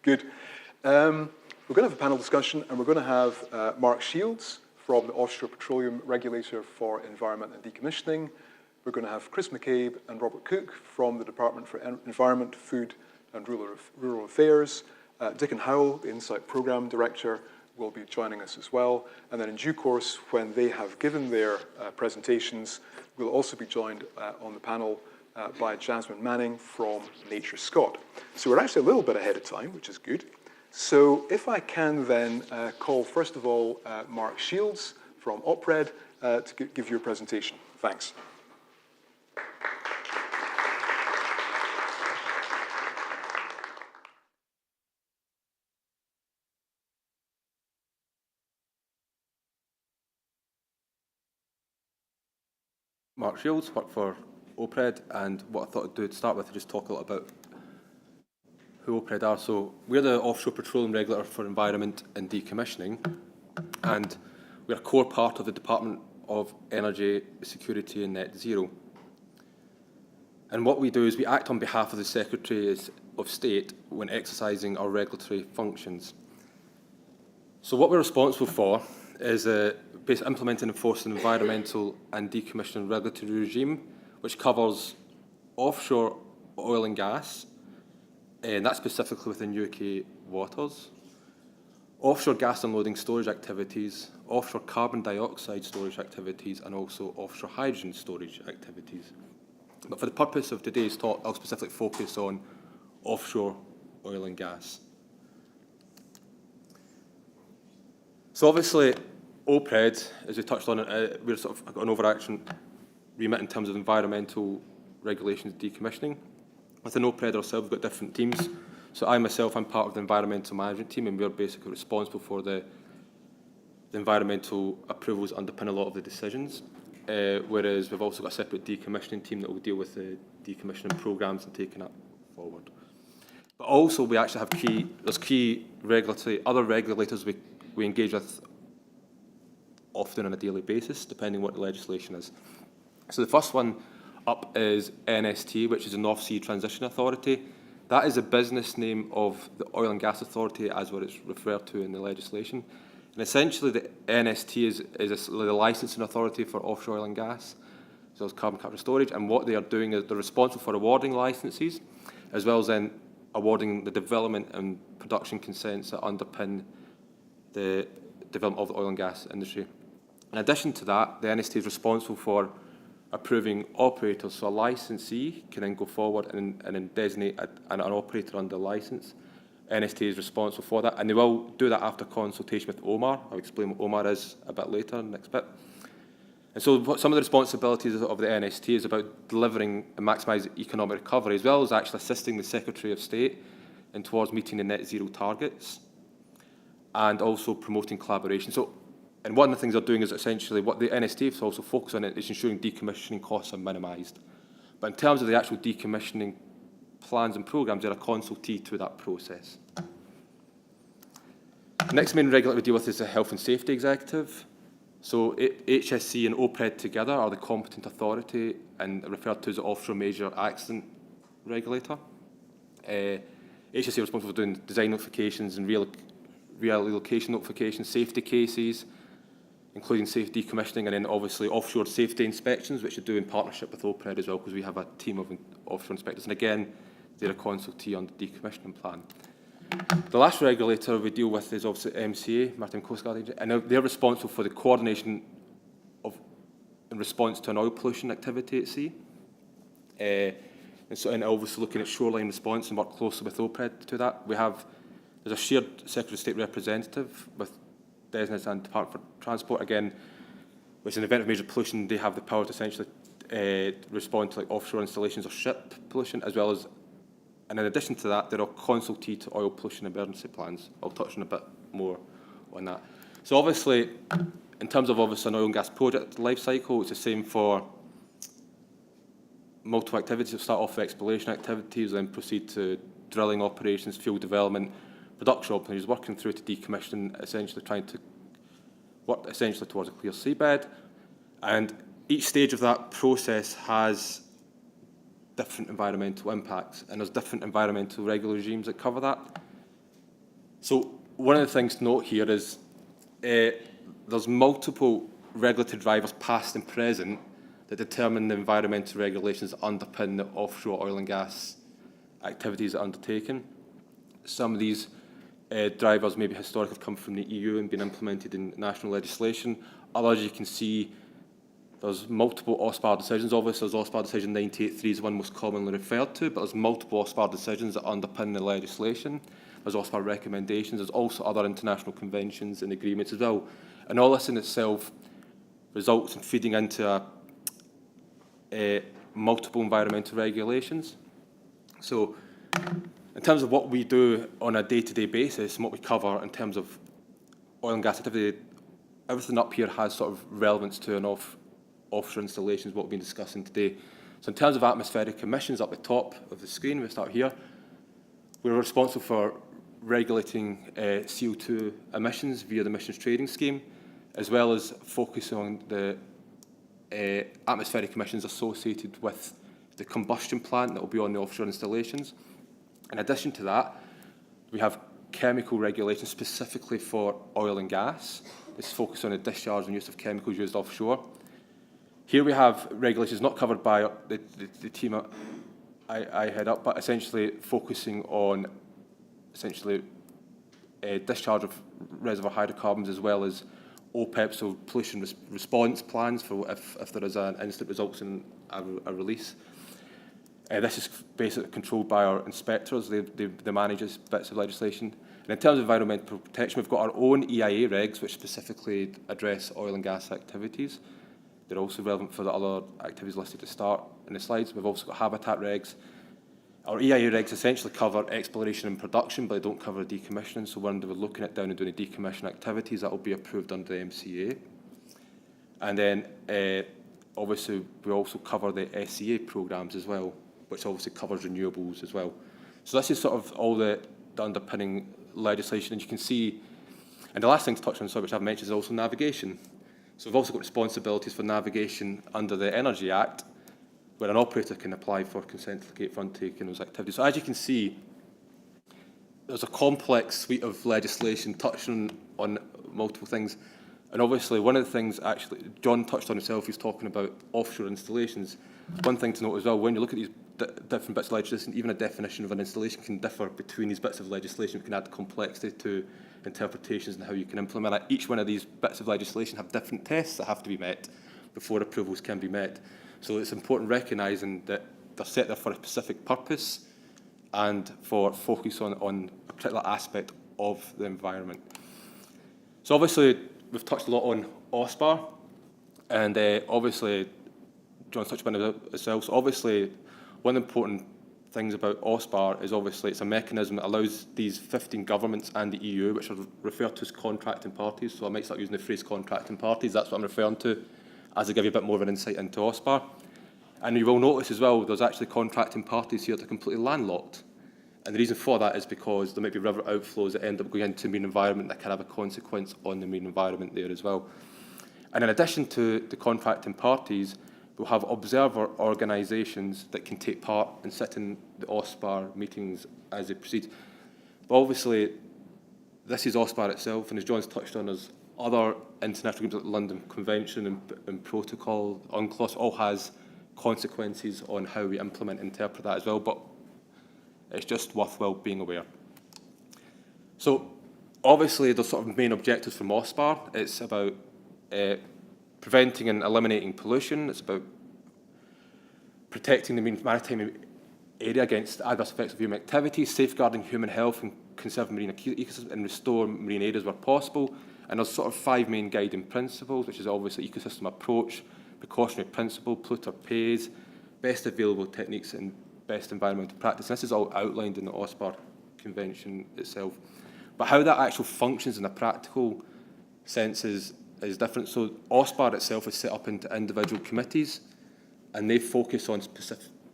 Good. We're going to have a panel discussion, and we're going to have Mark Shields from the Offshore Petroleum Regulator for Environment and Decommissioning. We're going to have Chris McCabe and Robert Cook from the Department for Environment, Food and Rural Affairs. Dick and Howell, the Insight Programme Director, will be joining us as well. And then in due course, when they have given their presentations, we'll also be joined on the panel by Jasmine Manning from Nature Scott. So we're actually a little bit ahead of time, which is good. So if I can then call, first of all, Mark Shields from OPRED to give your presentation. Thanks. Mark Shields, work for OPRED, and what I thought I'd do to start with is just talk a little about who OPRED are. So we're the Offshore Petroleum Regulator for Environment and Decommissioning, and we're a core part of the Department of Energy, Security and Net Zero. And what we do is we act on behalf of the Secretary of State when exercising our regulatory functions. So what we're responsible for is basically implementing and enforcing an environmental and decommissioning regulatory regime, which covers offshore oil and gas, and that's specifically within UK waters, offshore gas unloading storage activities, offshore carbon dioxide storage activities, and also offshore hydrogen storage activities. But for the purpose of today's talk, I'll specifically focus on offshore oil and gas. So obviously, OPRED, as we touched on, we're sort of got an overarching remit in terms of environmental regulations and decommissioning. Within OPRED ourselves, we've got different teams. So I'm part of the environmental management team, and we're basically responsible for the environmental approvals underpin a lot of the decisions. Whereas we've also got a separate decommissioning team that will deal with the decommissioning programmes and taking that forward. But also we actually have key other regulators we engage with often on a daily basis, depending what the legislation is. So the first one up is NST, which is the North Sea Transition Authority. That is a business name of the Oil and Gas Authority, as what it's referred to in the legislation. And essentially the NST is the licensing authority for offshore oil and gas, as well as carbon capture and storage. And what they are doing is they're responsible for awarding licenses, as well as then awarding the development and production consents that underpin the development of the oil and gas industry. In addition to that, the NST is responsible for approving operators. So a licensee can then go forward and then designate an operator under license. NST is responsible for that, and they will do that after consultation with OMAR. I'll explain what OMAR is a bit later in the next bit. And so some of the responsibilities of the NST is about delivering and maximising economic recovery, as well as actually assisting the Secretary of State in towards meeting the net zero targets, and also promoting collaboration. And one of the things they're doing is essentially what the NST is also focused on is ensuring decommissioning costs are minimised. But in terms of the actual decommissioning plans and programmes, they're a consultee to that process. The next main regulator we deal with is the Health and Safety Executive. So HSC and OPRED together are the competent authority and referred to as the Offshore Major Accident Regulator. HSC is responsible for doing design notifications and relocation notifications, safety cases, including safe decommissioning, and then obviously offshore safety inspections, which we do in partnership with OPRED as well, because we have a team of offshore inspectors. And again, they're a consultee on the decommissioning plan. The last regulator we deal with is obviously MCA, Maritime Coast Guard Agency, and they're responsible for the coordination in response to an oil pollution activity at sea. And obviously looking at shoreline response and work closely with OPRED to that. There's a shared Secretary of State representative with DESNZ and Department for Transport. Again, which in the event of major pollution, they have the power to essentially respond to like offshore installations or ship pollution, as well as, and in addition to that, they're a consultee to oil pollution emergency plans. I'll touch on a bit more on that. So obviously, in terms of an oil and gas project life cycle, it's the same for multiple activities. We'll start off with exploration activities, then proceed to drilling operations, field development, production operations, working through to decommission, essentially trying to work essentially towards a clear seabed. And each stage of that process has different environmental impacts, and there's different environmental regulatory regimes that cover that. So one of the things to note here is there's multiple regulatory drivers, past and present, that determine the environmental regulations that underpin the offshore oil and gas activities that are undertaken. Some of these drivers maybe historically have come from the EU and been implemented in national legislation. Others, you can see there's multiple OSPAR decisions. Obviously, there's OSPAR decision 983 is one most commonly referred to, but there's multiple OSPAR decisions that underpin the legislation. There's OSPAR recommendations. There's also other international conventions and agreements as well. And all this in itself results in feeding into multiple environmental regulations. So in terms of what we do on a day-to-day basis and what we cover in terms of oil and gas activity, everything up here has sort of relevance to an offshore installations, what we've been discussing today. So in terms of atmospheric emissions up the top of the screen, we start here. We're responsible for regulating CO2 emissions via the emissions trading scheme, as well as focusing on the atmospheric emissions associated with the combustion plant that will be on the offshore installations. In addition to that, we have chemical regulations specifically for oil and gas. This is focused on the discharge and use of chemicals used offshore. Here we have regulations not covered by the team I head up, but essentially focusing on discharge of reservoir hydrocarbons, as well as OPEP, so pollution response plans for if there is an incident results in a release. This is basically controlled by our inspectors. They manage these bits of legislation. And in terms of environmental protection, we've got our own EIA regs, which specifically address oil and gas activities. They're also relevant for the other activities listed to start in the slides. We've also got habitat regs. Our EIA regs essentially cover exploration and production, but they don't cover decommissioning. So when we're looking at down and doing the decommissioning activities, that will be approved under the MCA. And then obviously we also cover the SCA programs as well, which obviously covers renewables as well. So this is sort of all the underpinning legislation. And you can see, and the last thing to touch on, sorry, which I've mentioned, is also navigation. So we've also got responsibilities for navigation under the Energy Act, where an operator can apply for consent to locate for undertaking those activities. So as you can see, there's a complex suite of legislation touching on multiple things. And obviously, one of the things, actually, John touched on himself, he's talking about offshore installations. One thing to note as well, when you look at these different bits of legislation, even a definition of an installation can differ between these bits of legislation. It can add complexity to interpretations and how you can implement it. Each one of these bits of legislation have different tests that have to be met before approvals can be met. So it's important recognising that they're set there for a specific purpose and for focus on a particular aspect of the environment. So obviously, we've touched a lot on OSPAR, and obviously, John's touched on it as well. So obviously, one of the important things about OSPAR is obviously it's a mechanism that allows these 15 governments and the EU, which are referred to as contracting parties. So I might start using the phrase contracting parties. That's what I'm referring to, as I give you a bit more of an insight into OSPAR. And you will notice as well, there's actually contracting parties here that are completely landlocked. And the reason for that is because there might be river outflows that end up going into the marine environment that can have a consequence on the marine environment there as well. And in addition to the contracting parties, we'll have observer organisations that can take part and sit in the OSPAR meetings as they proceed. But obviously, this is OSPAR itself, and as John's touched on, there's other international agreements like the London Convention and Protocol, UNCLOS, all has consequences on how we implement and interpret that as well, but it's just worthwhile being aware. So obviously, the sort of main objectives from OSPAR, it's about preventing and eliminating pollution. It's about protecting the maritime area against adverse effects of human activity, safeguarding human health and conserving marine ecosystems, and restore marine areas where possible. And there's sort of 5 main guiding principles, which is obviously ecosystem approach, precautionary principle, polluter pays, best available techniques, and best environmental practice. And this is all outlined in the OSPAR Convention itself. But how that actually functions in a practical sense is different. So OSPAR itself is set up into individual committees, and they focus on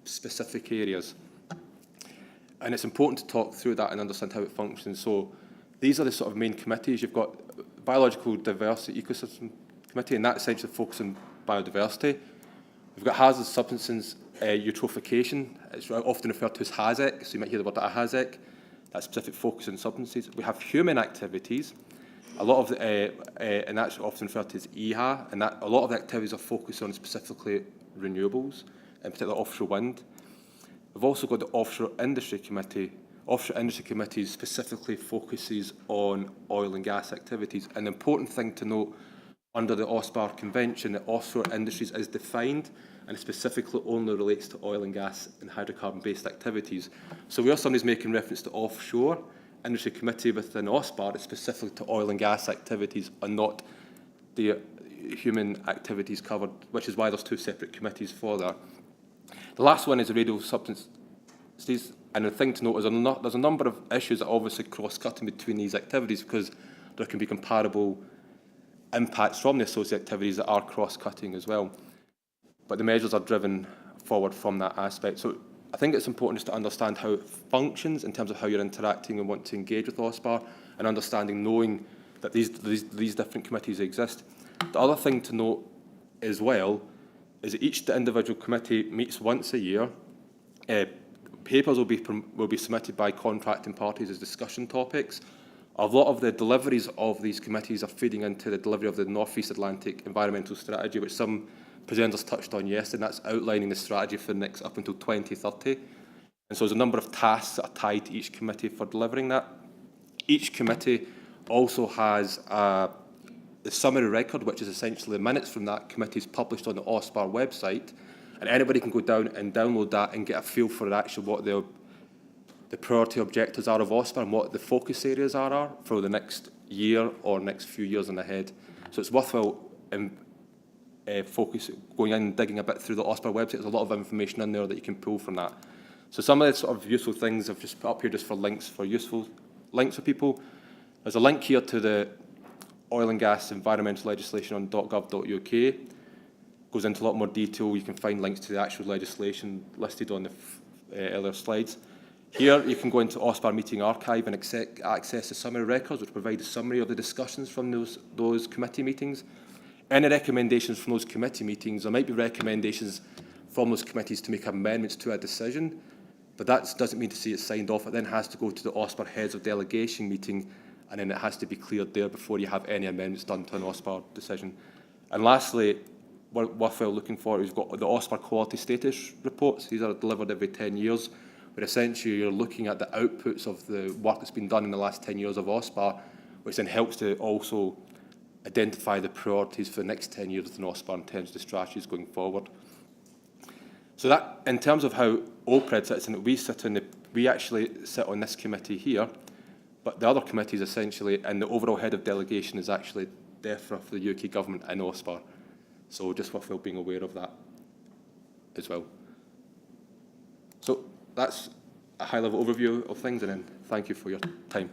specific areas. And it's important to talk through that and understand how it functions. So these are the sort of main committees. You've got Biological Diversity Ecosystem Committee, and that essentially focuses on biodiversity. We've got hazardous substances eutrophication. It's often referred to as HAZEC, so you might hear the word HAZEC. that specific focus on substances. We have human activities. A lot of and that's often referred to as EHA, and that a lot of the activities are focused on specifically renewables, in particular offshore wind. We've also got the Offshore Industry Committee. Offshore Industry Committee specifically focuses on oil and gas activities. An important thing to note, under the OSPAR Convention, that offshore industries is defined and specifically only relates to oil and gas and hydrocarbon-based activities. So where somebody's making reference to offshore industry committee within OSPAR, it's specific to oil and gas activities and not the human activities covered, which is why there's two separate committees for that. The last one is the radio substances, and the thing to note is there's a number of issues that are obviously cross-cutting between these activities because there can be comparable impacts from the associated activities that are cross-cutting as well. But the measures are driven forward from that aspect. So I think it's important just to understand how it functions in terms of how you're interacting and want to engage with OSPAR, and understanding, knowing that these different committees exist. The other thing to note as well is that each individual committee meets once a year. Papers will be submitted by contracting parties as discussion topics. A lot of the deliveries of these committees are feeding into the delivery of the North East Atlantic Environmental Strategy, which some presenters touched on yesterday, and that's outlining the strategy for the next up until 2030. And so there's a number of tasks that are tied to each committee for delivering that. Each committee also has the summary record, which is essentially the minutes from that committee, is published on the OSPAR website, and anybody can go down and download that and get a feel for actually what the priority objectives are of OSPAR and what the focus areas are for the next year or next few years in ahead. So it's worthwhile going in and digging a bit through the OSPAR website. There's a lot of information in there that you can pull from that. So some of the sort of useful things I've just put up here just for links, for useful links for people. There's a link here to the oil and gas environmental legislation on .gov.uk. Goes into a lot more detail. You can find links to the actual legislation listed on the earlier slides. Here you can go into OSPAR meeting archive and access the summary records, which provide a summary of the discussions from those committee meetings. Any recommendations from those committee meetings, there might be recommendations from those committees to make amendments to a decision, but that doesn't mean to say it's signed off. It then has to go to the OSPAR heads of delegation meeting, and then it has to be cleared there before you have any amendments done to an OSPAR decision. And lastly, worthwhile looking for, we've got the OSPAR quality status reports. These are delivered every 10 years, where essentially you're looking at the outputs of the work that's been done in the last 10 years of OSPAR, which then helps to also identify the priorities for the next 10 years within OSPAR in terms of the strategies going forward. So that, in terms of how OPRED sits in it, we actually sit on this committee here, but the other committees essentially, and the overall head of delegation is actually DEFRA for the UK government and OSPAR. So just worthwhile being aware of that as well. So that's a high-level overview of things, and then thank you for your time.